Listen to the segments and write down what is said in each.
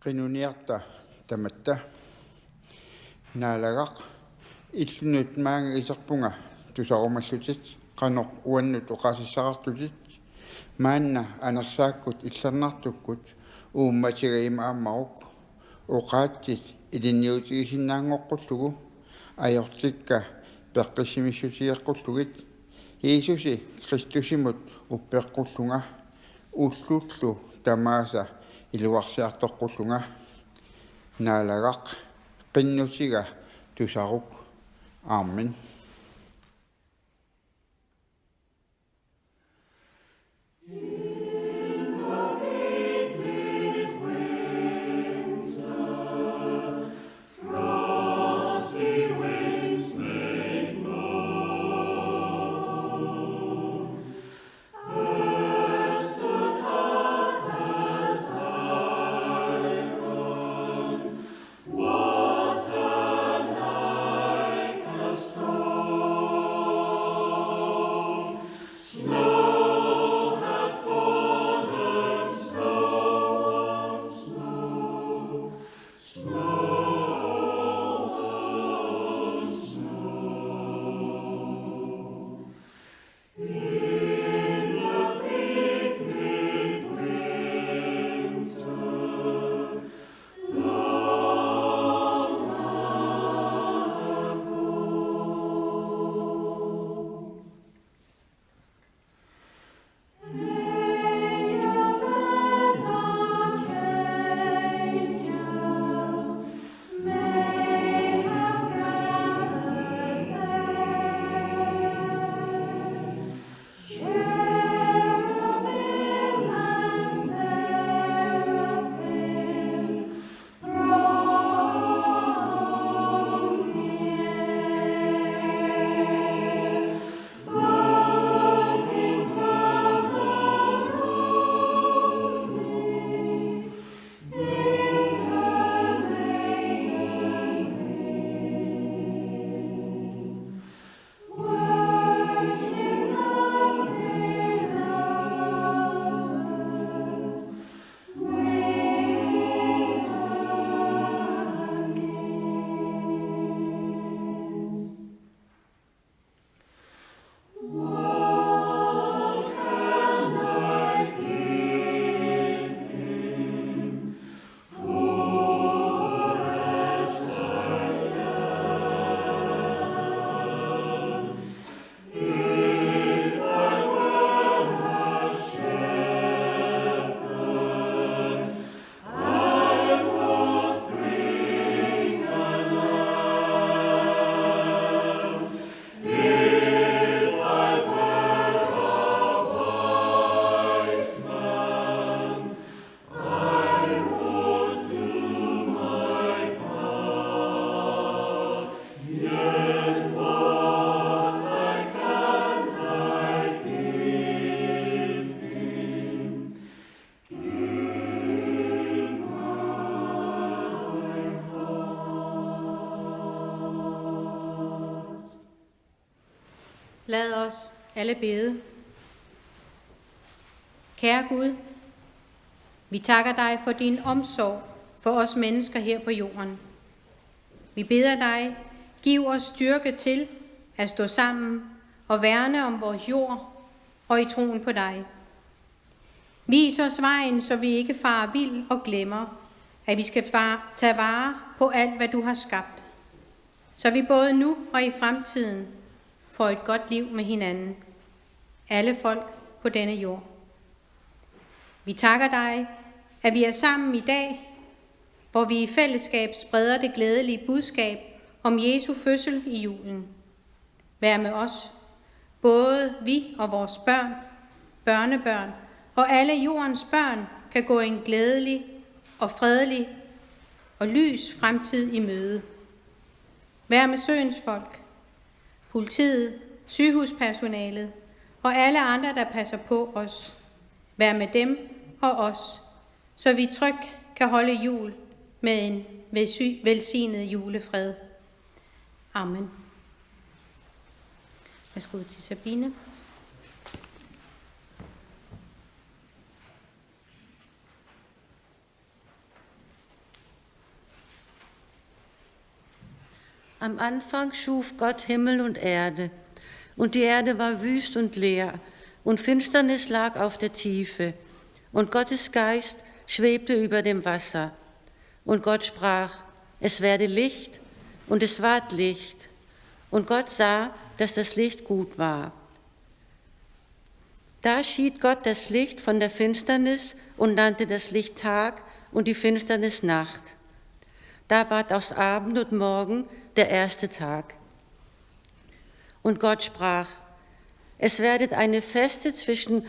qinuniarta tamatta naalagaq illunut maanga iserpunga tusarumallutit qanoq uannut uqasissaqartutit maanna anersaakkut illarnartukkut uummatiga imaammaruk uqaattit ilinniutigisinnaangoqqullugu ajortikka peqqissimissutigeqqullegit Jeesusi Kristusimut uppeqqulluga ullullu tamaasa iluarsiartoqqulluga naalagaq qinnutiga tusaruk aamen. Lad os alle bede. Kære Gud, vi takker dig for din omsorg for os mennesker her på jorden. Vi beder dig, giv os styrke til at stå sammen og værne om vores jord og i troen på dig. Vis os vejen, så vi ikke farer vild og glemmer, at vi skal tage vare på alt, hvad du har skabt. Så vi både nu og i fremtiden får et godt liv med hinanden. Alle folk på denne jord. Vi takker dig, at vi er sammen i dag, hvor vi i fællesskab spreder det glædelige budskab om Jesu fødsel i julen. Vær med os, både vi og vores børn, børnebørn og alle jordens børn kan gå en glædelig og fredelig og lys fremtid i møde. Vær med søens folk, politiet, sygehuspersonalet og alle andre, der passer på os. Vær med dem og os, så vi trygt kan holde jul med en velsignet julefred. Amen. Værsgo til Sabine. Am Anfang schuf Gott Himmel und Erde, und die Erde war wüst und leer, und Finsternis lag auf der Tiefe, und Gottes Geist schwebte über dem Wasser. Und Gott sprach, es werde Licht, und es ward Licht. Und Gott sah, dass das Licht gut war. Da schied Gott das Licht von der Finsternis und nannte das Licht Tag und die Finsternis Nacht. Da ward aus Abend und Morgen der erste Tag. Und Gott sprach, es werdet eine Feste zwischen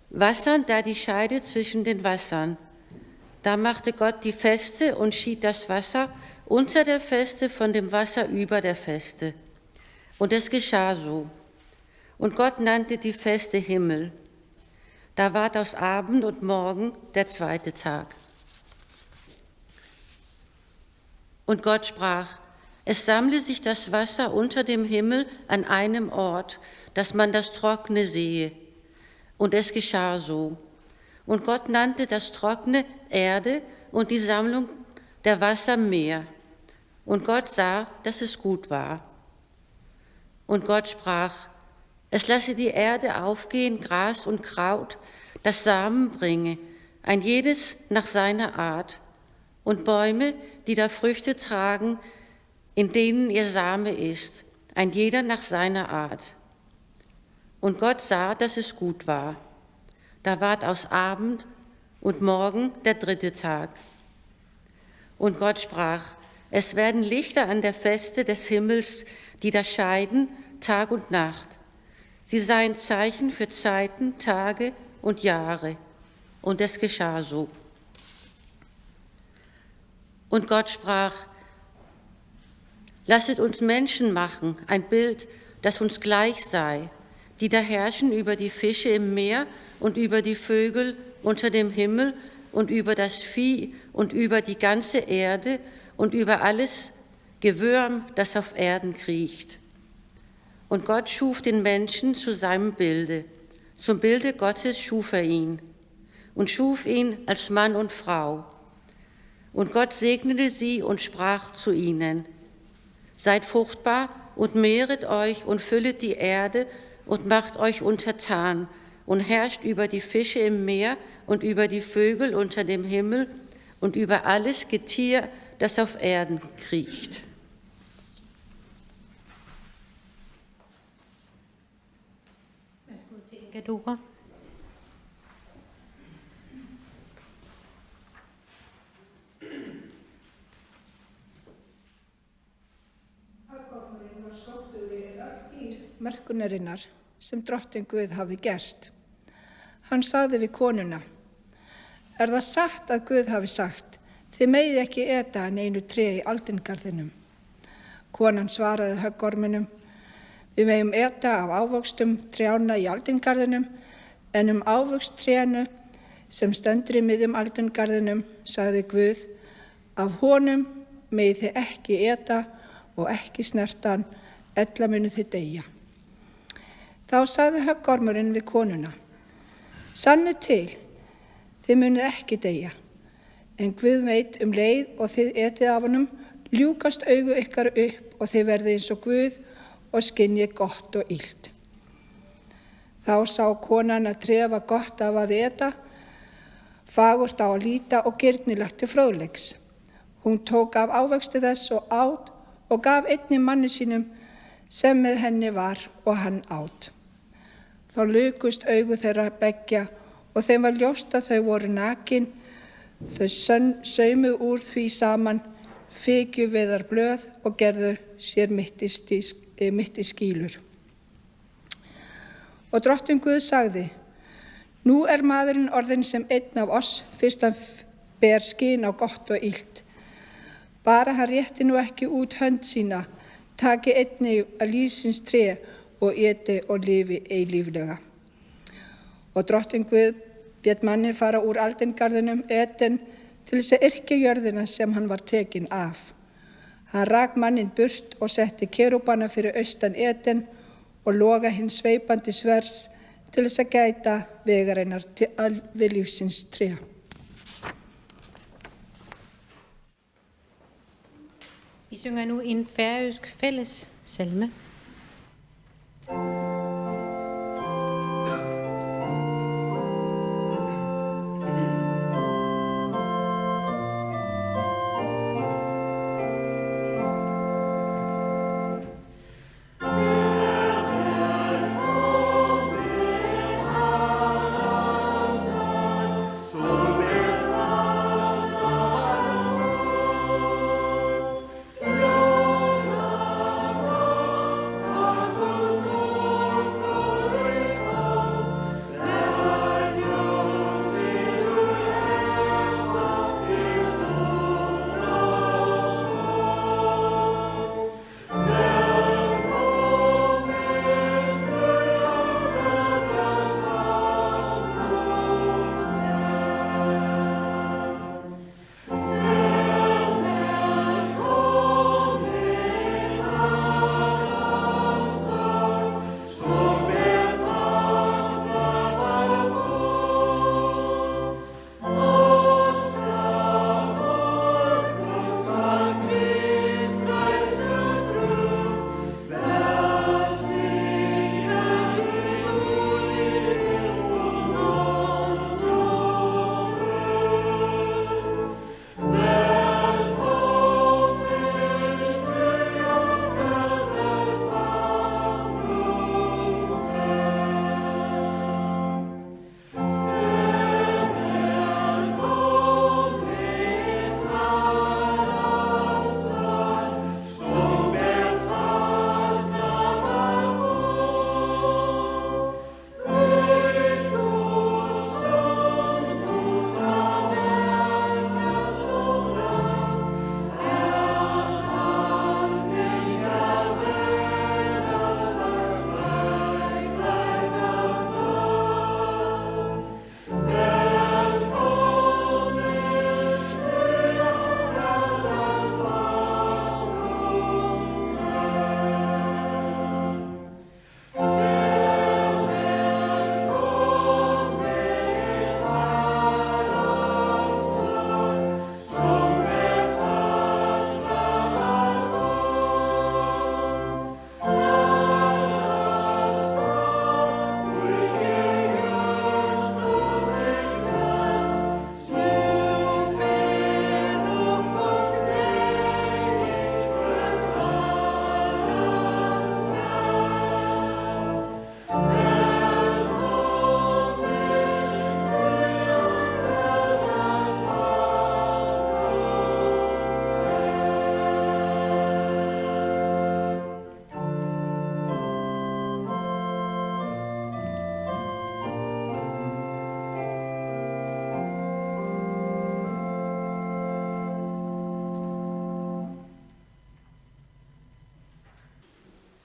Wassern, da die Scheide zwischen den Wassern. Da machte Gott die Feste und schied das Wasser unter der Feste von dem Wasser über der Feste. Und es geschah so. Und Gott nannte die Feste Himmel. Da ward aus Abend und Morgen der zweite Tag. Und Gott sprach, es sammle sich das Wasser unter dem Himmel an einem Ort, dass man das Trockene sehe. Und es geschah so. Und Gott nannte das Trockene Erde und die Sammlung der Wasser Meer. Und Gott sah, dass es gut war. Und Gott sprach, es lasse die Erde aufgehen, Gras und Kraut, das Samen bringe, ein jedes nach seiner Art, und Bäume, die da Früchte tragen, in denen ihr Same ist, ein jeder nach seiner Art. Und Gott sah, dass es gut war. Da ward aus Abend und Morgen der dritte Tag. Und Gott sprach, es werden Lichter an der Feste des Himmels, die da scheiden, Tag und Nacht. Sie seien Zeichen für Zeiten, Tage und Jahre. Und es geschah so. Und Gott sprach, lasset uns Menschen machen, ein Bild, das uns gleich sei, die da herrschen über die Fische im Meer und über die Vögel unter dem Himmel und über das Vieh und über die ganze Erde und über alles Gewürm, das auf Erden kriecht. Und Gott schuf den Menschen zu seinem Bilde. Zum Bilde Gottes schuf er ihn und schuf ihn als Mann und Frau. Und Gott segnete sie und sprach zu ihnen, seid fruchtbar und mehret euch und füllet die Erde und macht euch untertan und herrscht über die Fische im Meer und über die Vögel unter dem Himmel und über alles Getier, das auf Erden kriecht. Gadora. Merkunarinnar sem Drottinn Guð hafði gert. Hann sagði við konuna, það satt að Guð hafi sagt, þið megið ekki eta af neinu tré í aldingarðinum? Konan svaraði höggorminum, við megum eta af ávöxtum trjánna í aldingarðinum, en ávöxt trénu sem stendur í miðjum aldingarðinum, sagði Guð, af honum megið þið ekki eta og ekki snerta hann, ella munu þið deyja. Þá sagði höggormurinn við konuna, sannið til, þið munið ekki deyja, en Guð veit leið og þið etið af honum, ljúkast augu ykkar upp og þið verðið eins og Guð og skynjið gott og illt. Þá sá konan að tréð var gott af að eta, fagurt á að líta og girnilegt til fróðleiks. Hún tók af ávexti þess og át og gaf einnig manni sínum sem með henni var og hann át. Þá lukust augu þeirra beggja og þeim var ljóst að þau voru nakin. Þau saumuðu úr því saman fikjuviðar blöð og gerðu sér mitt í skýlur. Og Drottinn Guð sagði, nú maðurinn orðinn sem einn af oss, fyrst hann ber skyn á gott og illt. Bara hann rétti nú ekki út hönd sína, taki einnig af lífsins tré og eti og lifi eilíflega. Og Drottinn Guð lét manninn fara úr aldingarðinum Eden til þess að yrkja jörðina sem hann var tekinn af. Hann rak manninn burt og setti kerúbana fyrir austan Eden og loga hinn sveipandi svers til þess að gæta vegarinnar við lífsins tré. Vi synger nu en færøsk fælles salme.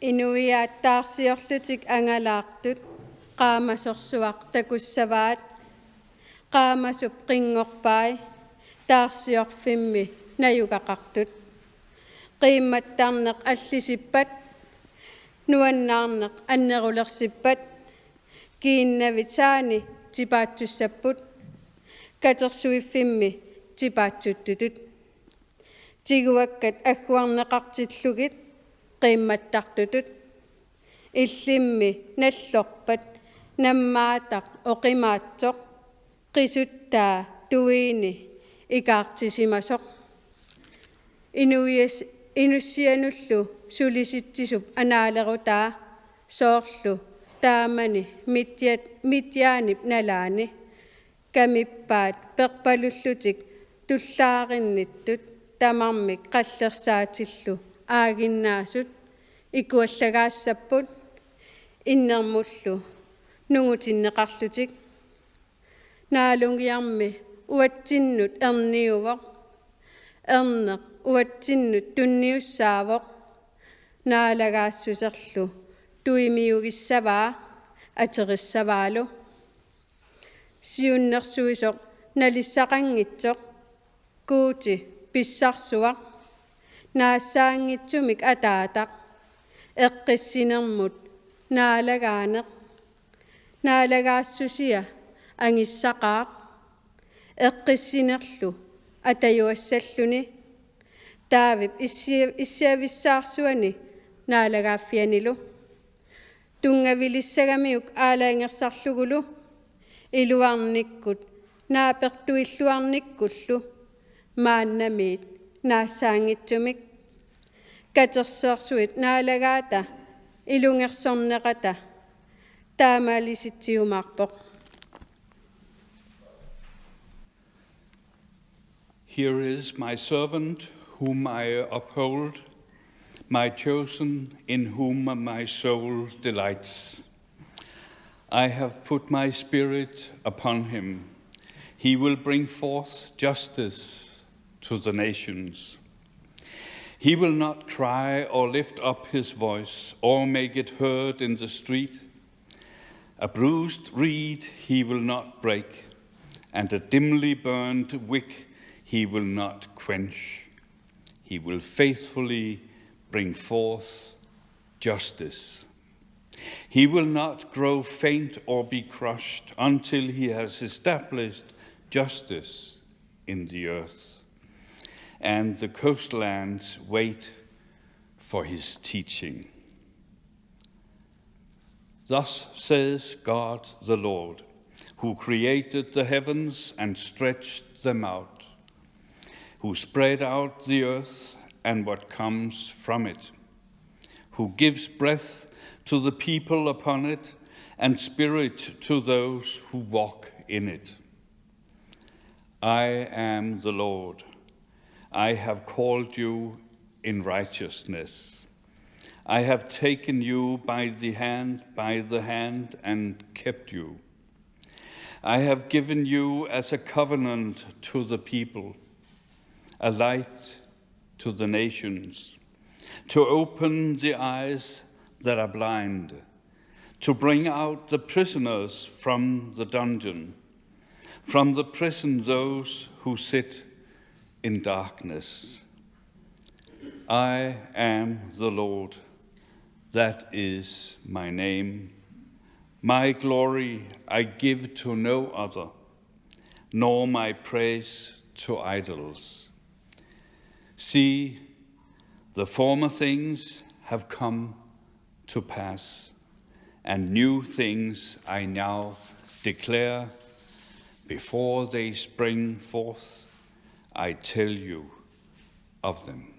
Inuiaattaarsiorlutik angalaartut qaamasorsuaq takussavaat qaamasup qingorpai taarsiorfimmi najugaqartut qiimmattarneq allisippat nuannaarneq annerulersippat kiinnavit saani tipaatsussapput katersuiffimmi tipaatsuttutut tiguakkat agguarneqartillugit qiimmattartutut illimmi nallorpat nammaataq oqimaatsoq qisuttaa tuiini ikaartisimasoq inussianullu sulisitsisup anaalerutaa soorlu taamani mityaanip nalaani kamippaat perpalullutik tullaarinnitut tamarmik qallersaatillu aaginnaasut ikuallagaassaput innermullu nungutinneqarlutik naalungiarmi uatsinnut erniuvoq erneq uatsinnut tunniussaavoq naalagaassuserlu tuimiugissavaa aterissavaalu siunnersuisoq nalissaqangitsoq kuuti pissarsuaq naassaangitsumik ataataq eqqissinermut naalagaaneq naalagaassusia angissaqaaq eqqissinerlu atajuassalluni Taavip issiavissaarsuani naalagaaffianilu. Tungavilissagamiuk aalaingersarlugulu. Iluarnikkut naapertuilluarnikkullu. Maannamiit naassaangitsumik. Katerseersuit naalagaata ilungersorneqata. Taamaalisitiumarpoq. Here is my servant, whom I uphold, my chosen, in whom my soul delights. I have put my spirit upon him. He will bring forth justice to the nations. He will not cry or lift up his voice or make it heard in the street. A bruised reed he will not break, and a dimly burned wick he will not quench. He will faithfully bring forth justice. He will not grow faint or be crushed until he has established justice in the earth. And the coastlands wait for his teaching. Thus says God the Lord, who created the heavens and stretched them out, who spread out the earth and what comes from it, who gives breath to the people upon it and spirit to those who walk in it. I am the Lord. I have called you in righteousness. I have taken you by the hand, and kept you. I have given you as a covenant to the people, a light to the nations, to open the eyes that are blind, to bring out the prisoners from the dungeon, from the prison those who sit in darkness. I am the Lord, that is my name. My glory I give to no other, nor my praise to idols. See, the former things have come to pass, and new things I now declare. Before they spring forth, I tell you of them.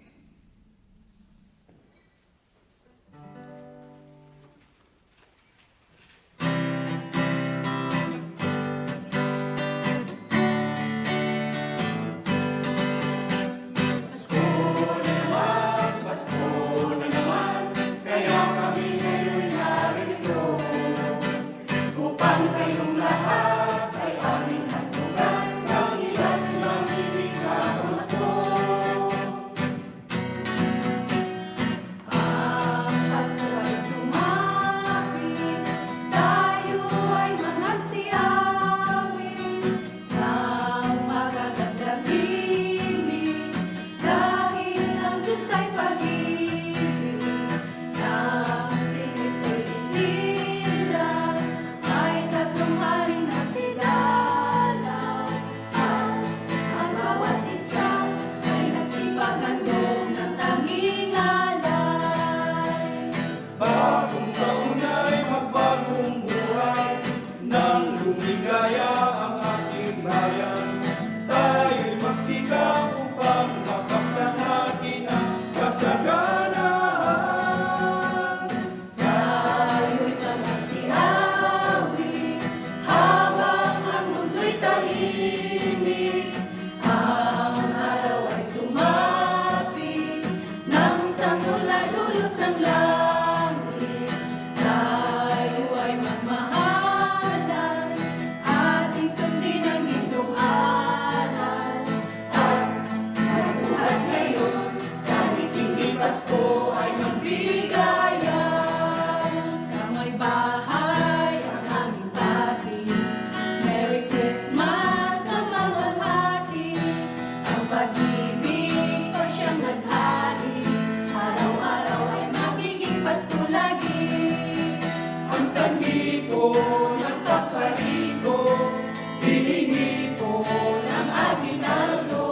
Hihingi ko ng aginaldo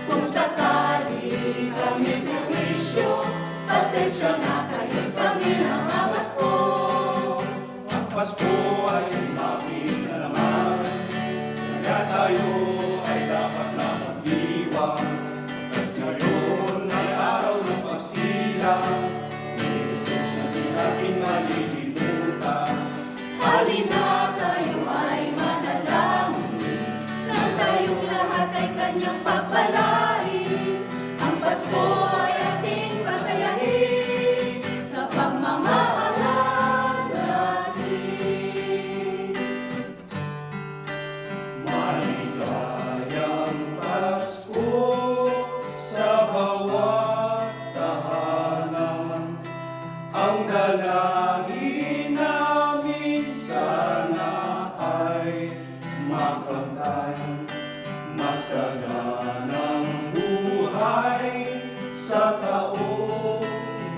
kung sakali ka Pasko ay sumapit na naman, kaya tayo ay dapat na magdiwang. At ngayon ay araw ng pagsilang, ni Jesus na di natin malilimutan. Halina tayo ay manalangin, nang tayong lahat ay kanyang papalain. Ang Pasko ay ating pasayahin sa pagmamahalan natin. Maligayang Pasko sa bawat tahanan, ang dalangin namin sana ay makamtan. Masaganang buhay sa taong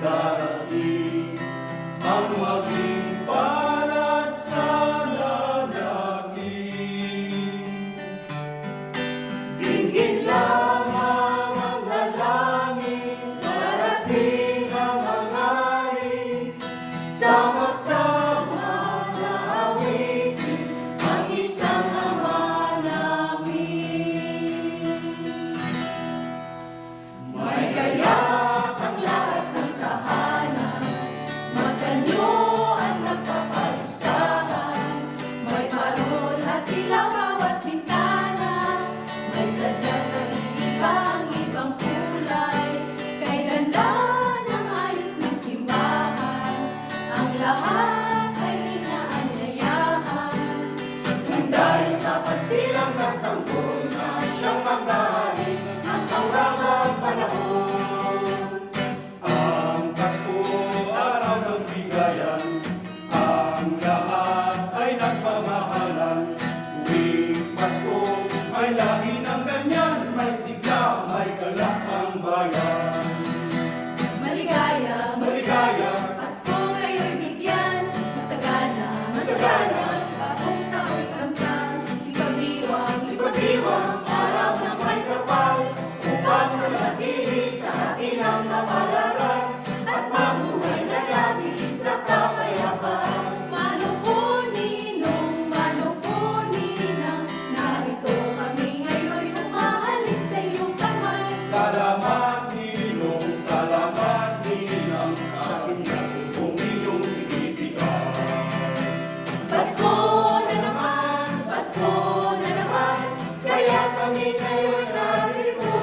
darating, ang maging palad sana natin. Dinggin lamang ang dalangin, darating ang hangarin. Sama-sama sa awitin, ang isang Ama namin. May gayak ang lahat ng tahanan, masanyo at nagpapaligsahan. May parol at ilaw bawat bintana, may sadyang nag-iibang ibang kulay. Kay ganda ng ayos ng simbahan, ang lahat ay inaanyayahan. Nang dahil sa pagsilang sa sanggol na siyang magdahari hanggang bawat panahon. Ang Pasko, araw ng bigayan, ang lahat ay nagmamahalan. Tuwing Pasko, may lahi ng ganyan, may sigla, may galak ang bayan. Maligaya, Maligaya, Pasko kayo'y bigyan, masagana, Masagana, bagong tao'y kamtang, ipagdiwang, ipagdiwang, araw ng may kapal, upang manatili sa atin ang kapalaran, at mabuhay na lagi sa kapayapaan. Manupuninang, narito kami ngayon'y humahalik sa iyong kamay. salamat Ninong, salamat Ninang, aking nagugong inyong ibibigay. Pasko na naman, kaya kami ngayon'y narito,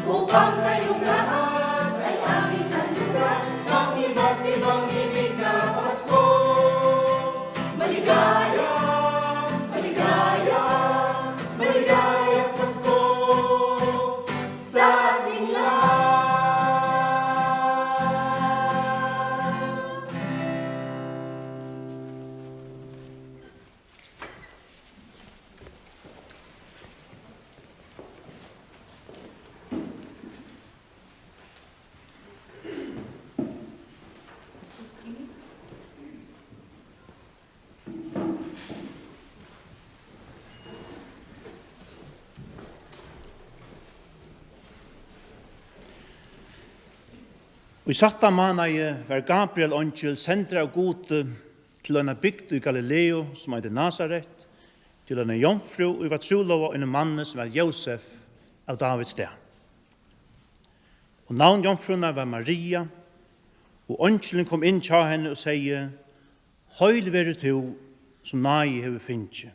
upang kayong lahat ay aming handugan ng iba't ibang ibig na Pasko. Maligaya, maligaya, maligayang Pasko sa ating lahat. I satta manaie var Gabriel Angel sender av gode til en bygd i Galileo som heter Nazaret, til en jomfru og var trolova en mann som var Josef av Davids sted. Og navn jomfruna var Maria, og angelen kom inn til henne og sier, «Høyl være to som nai hever finnje.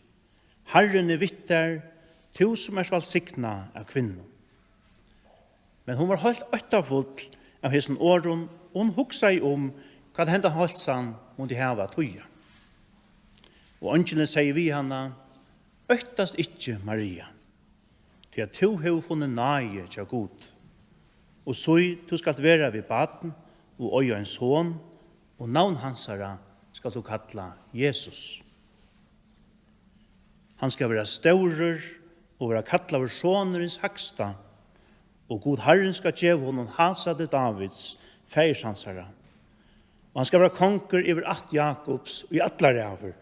Herren vittar, to som velsigna av kvinnen.» Men hun var helt øttafull av hessen åren, og hun hugsa om hva hendan halsan måtte hava tøya. Og angelen sier vi henne, «Øttast ikkje, Maria, til at to hev funnet nage til god. Og så du skal være ved baden, og øye en son, og navn hansara skal du kalla Jesus. Han skal være staurer, og være kalla over sonerens haksta, og god Herren skal gjev honom hasade Davids, feirsansara. Og han skal være konkur over alt Jakobs, og i atlar ræver.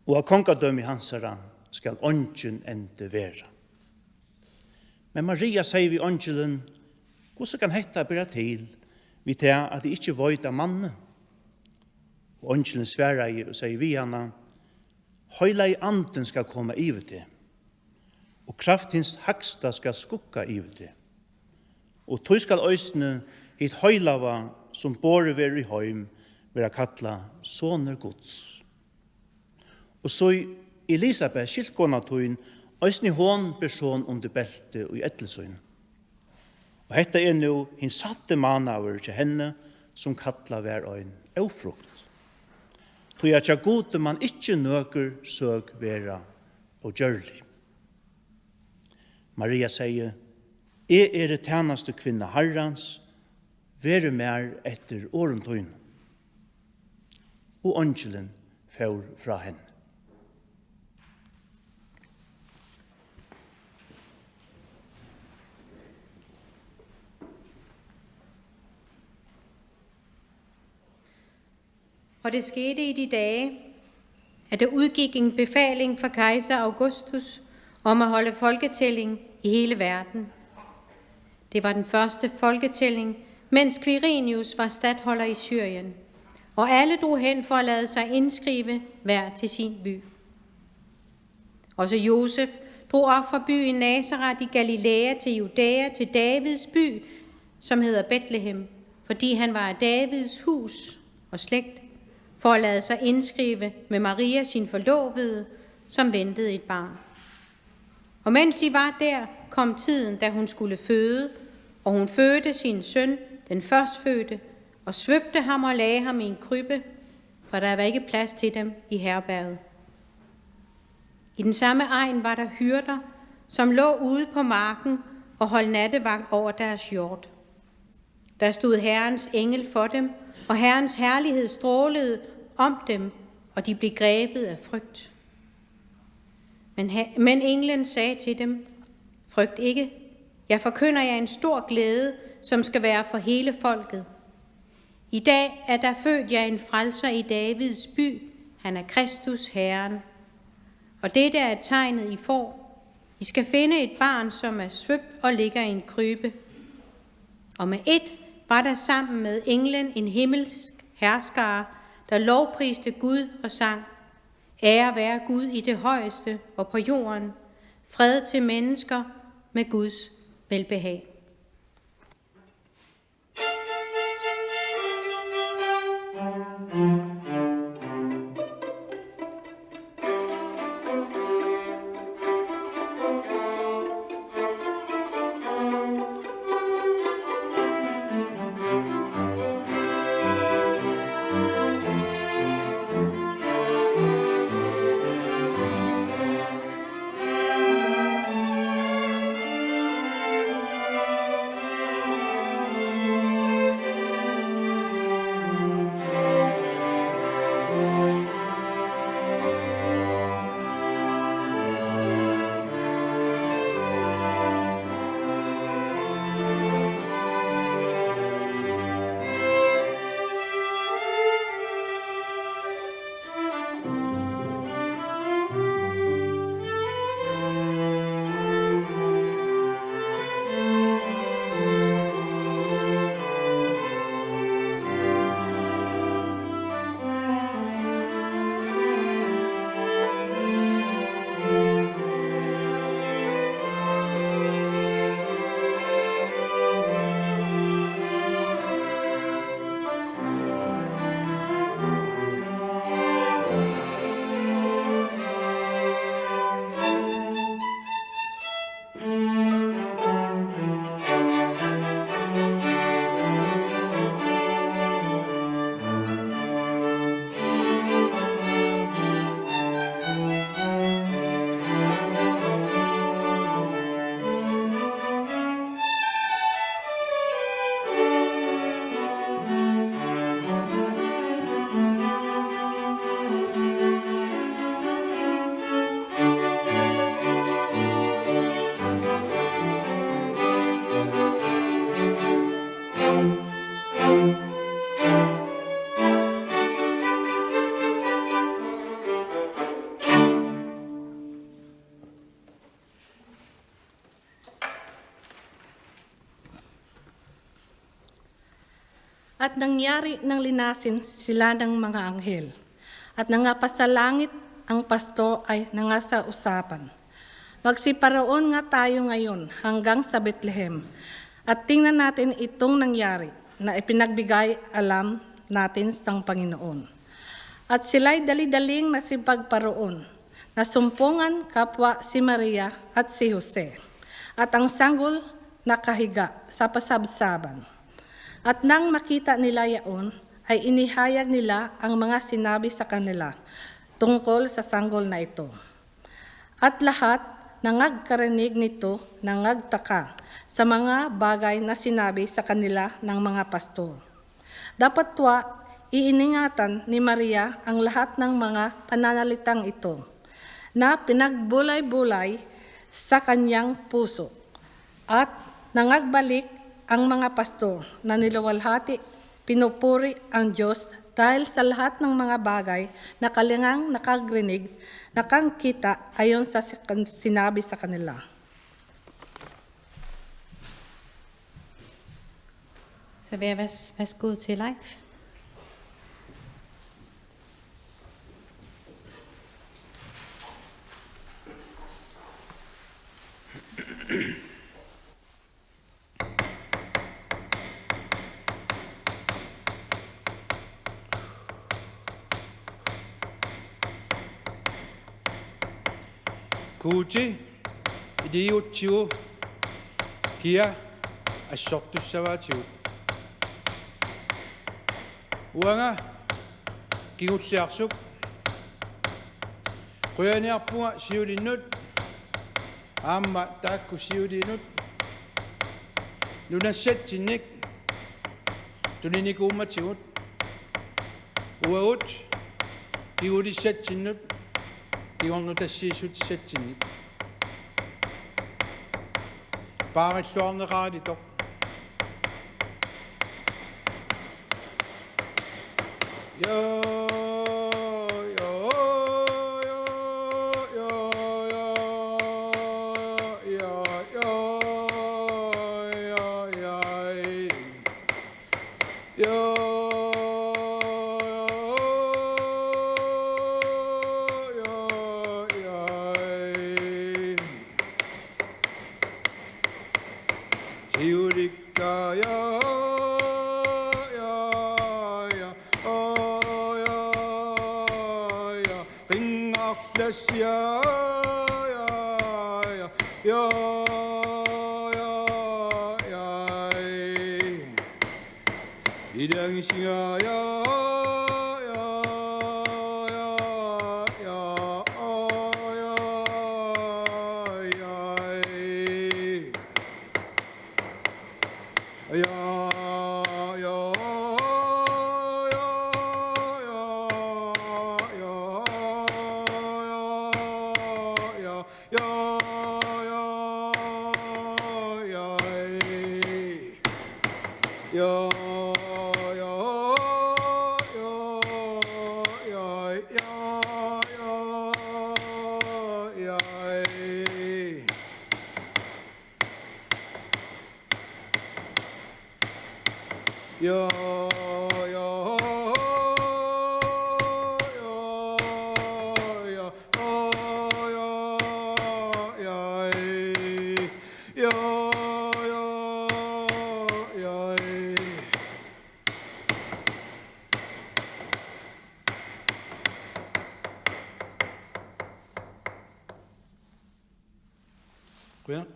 Og av kongadøm i hansara skal ånden ende være. Men Maria sier vi åndelen, hvordan kan hetta bæra til, vi til at de ikke vøyda mannen? Og ångelen sværer og sier vi henne, høyla i anden skal komme i det, og kraftens haksta skal skukka i det. Og tog skal øysene hit høylava som båre ver i høym, vera kalla soner Guds. Og så i Elisabeth skiltkona tøyn, øysene hon person under belte og i ettelsøyn. Og hetta nu hins satte manaver til henne, som kalla ver ein ofrukt. Tog jeg tja gode man ikkje nøker søg vera og gjørlig. Maria sier, jeg det tjeneste kvinne Herrans, være mer etter årentøyn. Og ångelen får fra henne. Og det skete i de dage, at der udgik en befaling fra kejser Augustus om at holde folketælling i hele verden. Det var den første folketælling, mens Quirinius var stadholder i Syrien, og alle drog hen for at lade sig indskrive hver til sin by. Også Josef drog op fra byen Nazareth i Galilea til Judæa til Davids by, som hedder Bethlehem, fordi han var af Davids hus og slægt, for at lade sig indskrive med Maria, sin forlovede, som ventede et barn. Og mens de var der, kom tiden, da hun skulle føde, og hun fødte sin søn, den førstfødte, og svøbte ham og lagde ham i en krybbe, for der var ikke plads til dem i herberget. I den samme egen var der hyrder, som lå ude på marken og holdt nattevagt over deres hjort. Der stod Herrens engel for dem, og Herrens herlighed strålede om dem, og de blev grebet af frygt. Men englen sagde til dem, frygt ikke, jeg forkynder jer en stor glæde, som skal være for hele folket. I dag er der født jer en frelser i Davids by, han er Kristus Herren. Og dette er tegnet I får. I skal finde et barn, som er svøbt og ligger i en krybe. Og med et var der sammen med englen en himmelsk herskare, der lovpriste Gud og sang, ære være Gud i det højeste og på jorden, fred til mennesker med Guds velbehag. At nangyari ng linasin sila ng mga anghel. At nangapasalangit ang pasto ay nangasa usapan. Magsiparoon nga tayo ngayon hanggang sa Bethlehem. At tingnan natin itong nangyari na ipinagbigay alam natin sa Panginoon. At sila'y dali-daling nasipagparoon. Nasumpungan kapwa si Maria at si Jose. At ang sanggol nakahiga sa pasabsaban. At nang makita nila yaon, ay inihayag nila ang mga sinabi sa kanila tungkol sa sanggol na ito. At lahat nangagkarinig nito nangagtaka sa mga bagay na sinabi sa kanila ng mga pastor. Dapat iiningatan ni Maria ang lahat ng mga pananalitang ito na pinagbulay-bulay sa kanyang puso at nangagbalik ang mga pastor na niluwalhati pinupuri ang Diyos dahil sa lahat ng mga bagay na kalingang nakagrinig, nakangkita ayon sa sinabi sa kanila. Så vil jeg værsgo til Leif. Kuuti, idiotio, kia, assortussavatiu. Uanga, kigussiarsuk. Qoyaniarpunga siulinnut, amma taakku siulinut. Nunassatsinnik, tuninikuummatigut. Uagut, kigulissatsinnut. Iwan tassiisut satsinnik. Paarilluarneqaalitok. Kuya?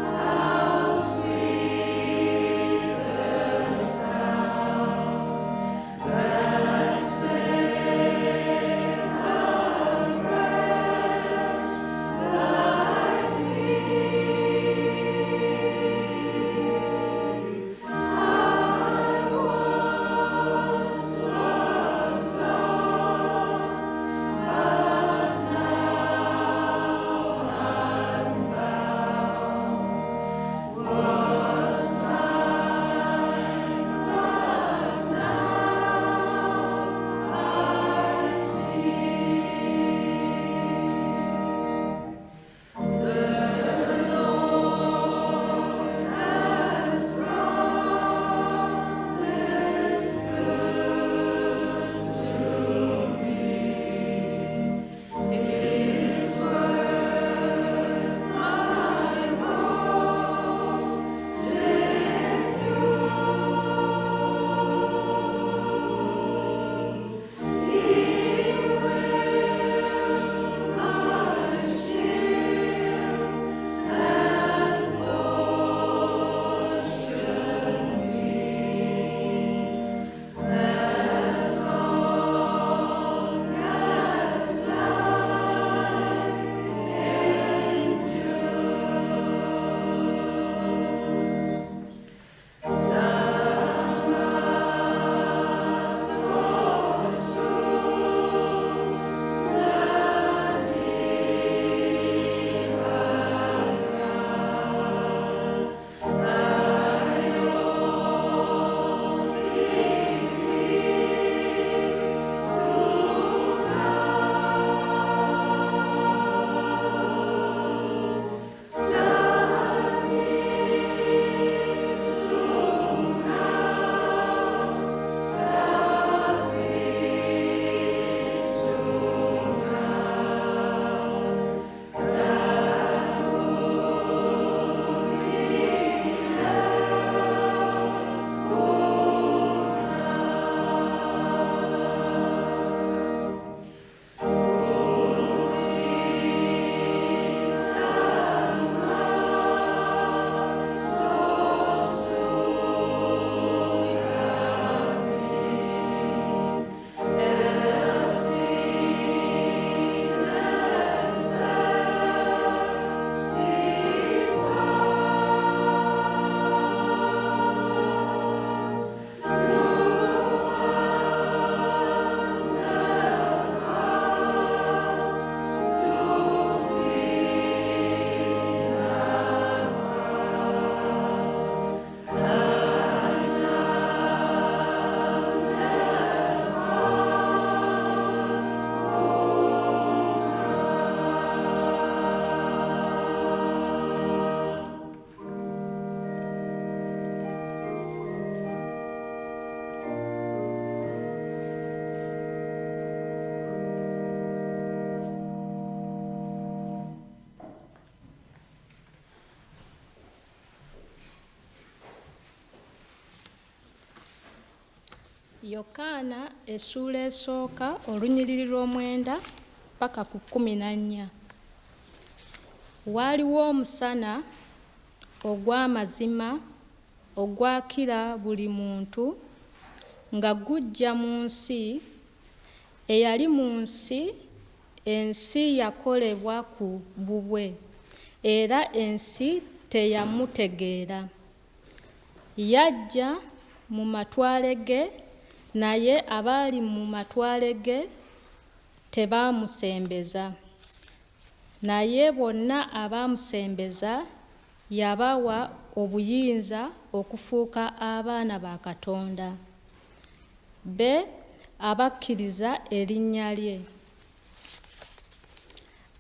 How sweet Yokaana essuula esooka olunyiriri lw'omwenda paka ku 14. Waaliwo omusana ogw'amazima ogwakira buli muntu nga gujja mu nsi. Eyali mu nsi, ensi yakolebwa ku bubwe, era ensi teyamutegeera. Yajja mu matwale ge, naye abaali mu matwale ge tebaamusembeza. Naye bonna abaamusembeza yabawa obuyinza okufuuka abaana ba Katonda, be abakkiriza erinnya lye,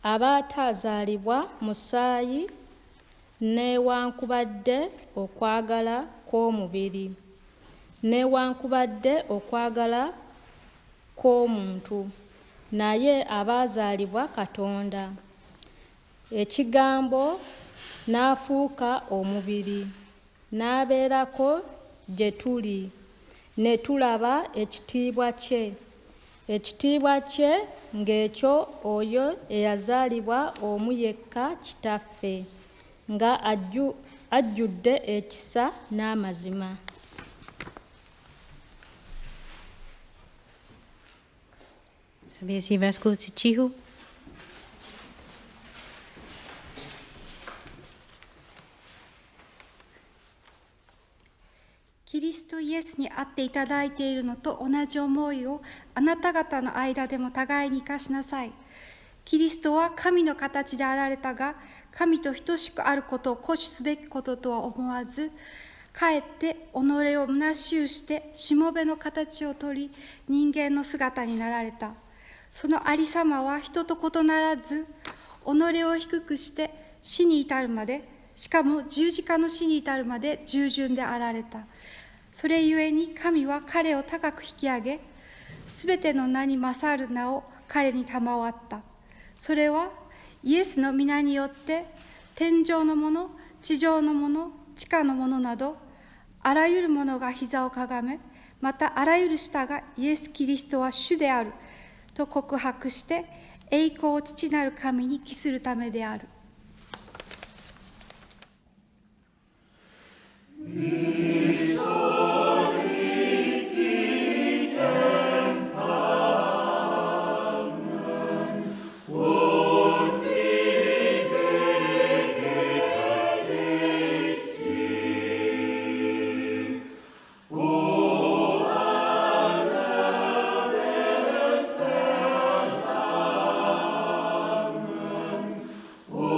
abaatazaalibwa musaayi newankubadde okwagala kw'omubiri, newankubadde okwagala kw'omuntu, naye abaazaalibwa Katonda. Ekigambo n'afuuka omubiri, n'abeerako gye tuli, ne tulaba ekitiibwa kye. Ekitiibwa kye ng'ekyo oyo eyazaalibwa omu yekka Kitaffe, nga ajjudde ekisa n'amazima. Sabia vaskut chihu.キリストイエスに会っていただいているのと同じ思いをあなた方の間でも互いに生かしなさい。キリストは神の形であられたが、神と等しくあることを固守すべきこととは思わず、かえって己を虚しゅうしてしもべの形をとり、人間の姿になられた。そのありさまは人と異ならず、己を低くして死に至るまで、しかも十字架の死に至るまで従順であられた。それゆえに神は彼を高く引き上げ、すべての名に勝る名を彼に賜った。それはイエスの皆によって天上のもの、地上のもの、地下のものなど、あらゆるものが膝をかがめ、またあらゆる舌がイエス・キリストは主であると告白して、栄光を父なる神に帰するためである。Oh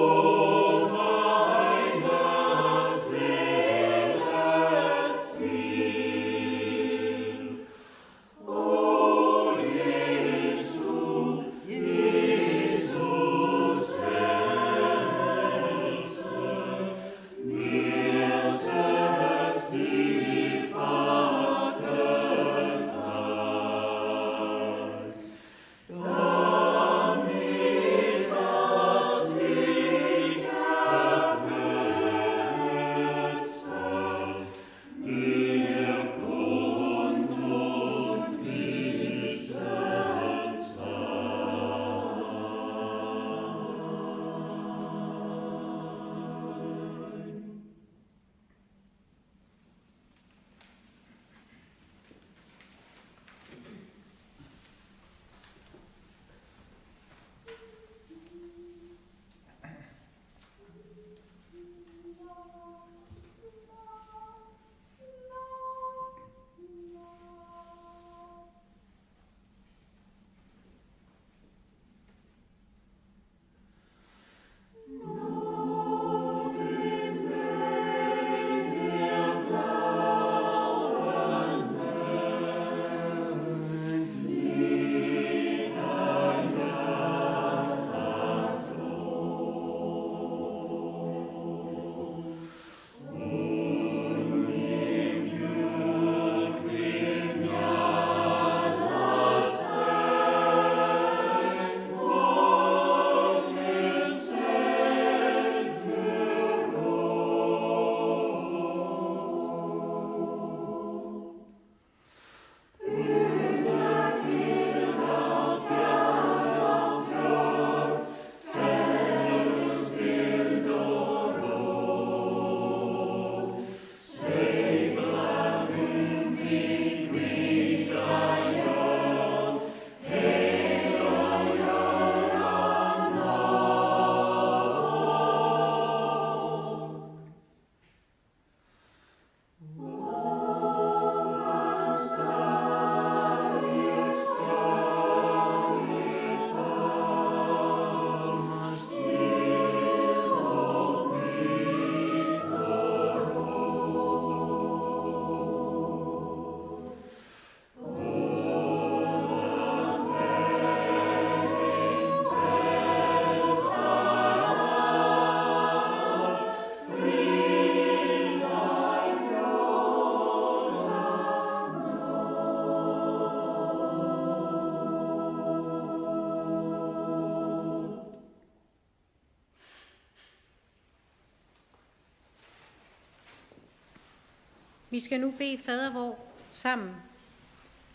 Vi skal nu bede fader vor sammen,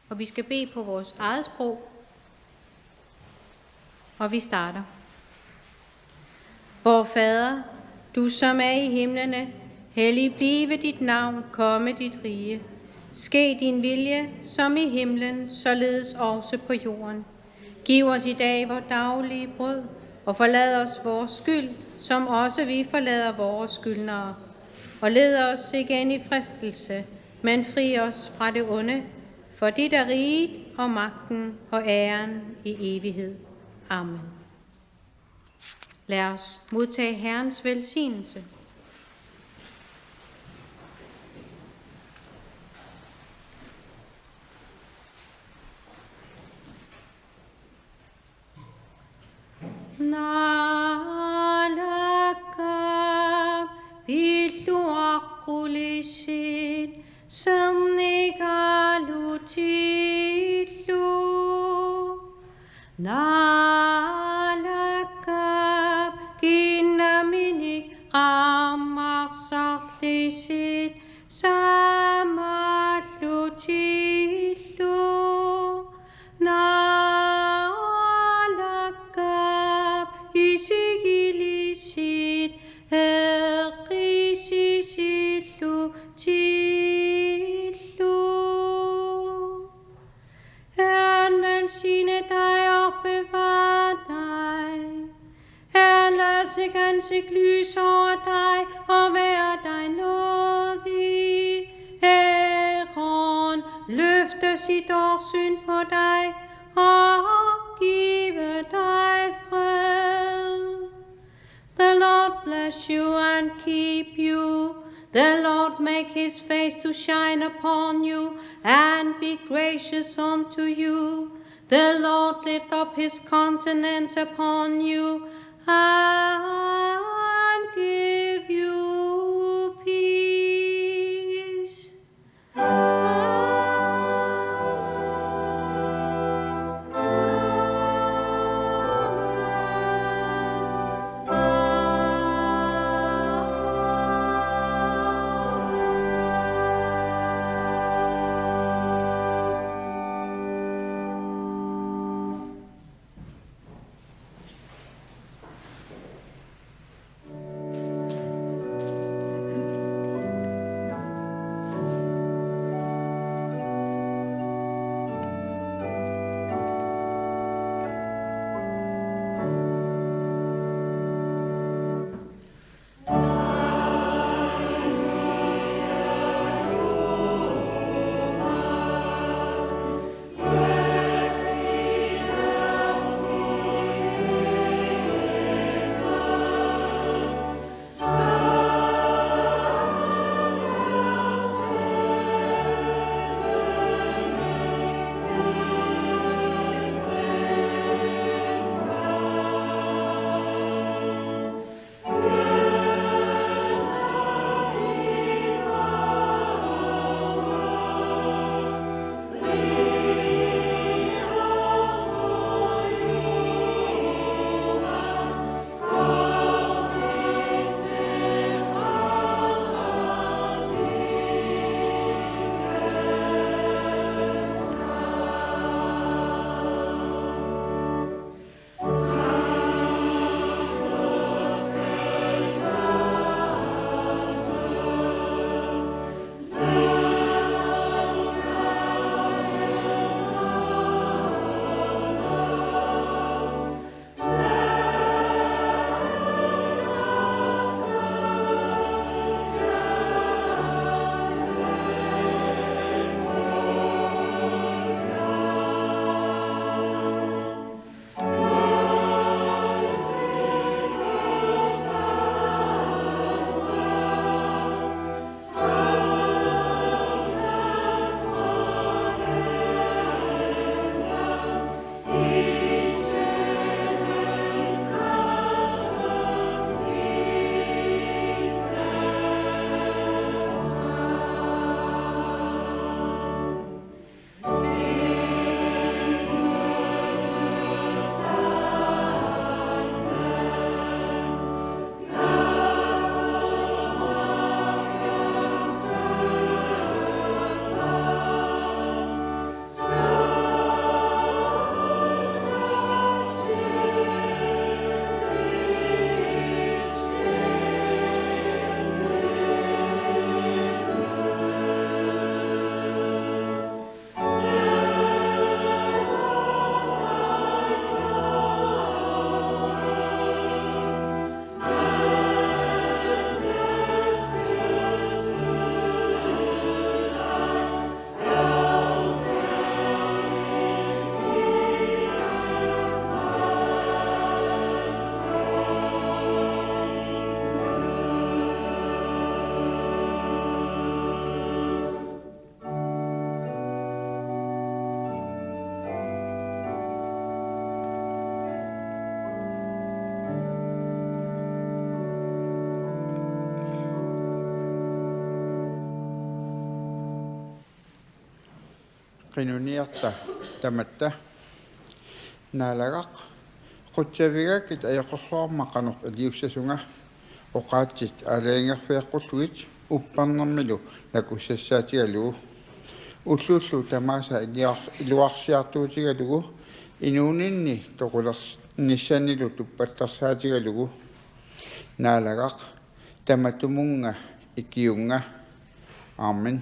og vi skal bede på vores eget sprog. Og vi starter. Vor Fader, du som er i himlene, hellig blive dit navn, komme dit rige. Ske din vilje, som i himlen, således også på jorden. Giv os i dag vores daglige brød, og forlad os vores skyld, som også vi forlader vores skyldnere. Og led os igen i fristelse, men fri os fra det onde, for dit er riget og magten og æren i evighed. Amen. Lad os modtage Herrens velsignelse. Nalakab biluakulisin samnigalutilu nalakab kinaminik ramaksarlisin samatlutilu nalakab isigilisit herrisisilu tilu. Herren velsigne dig og bevare dig. Herren lad sig ansigt lys over dig og være dig nådig. Herren løfte sit årsyn på dig og give dig fred. The Lord bless you and keep you. The Lord make his face to shine upon you and be gracious unto you. The Lord lift up his countenance upon you and give you peace. qinuniarta tamatta naalagaq qutsavigaakit ayaqorluarmaqaneq aliussasunga oqaatsit aleengerfiaqqulluit upparnermilu nakussassaatigalugu уллууллу тамааса илуарсиартуутигалугу инуунинни тоқулерс ниссанилу туппаллерсаатигалугу наалагақ таматумунга икиунга аамен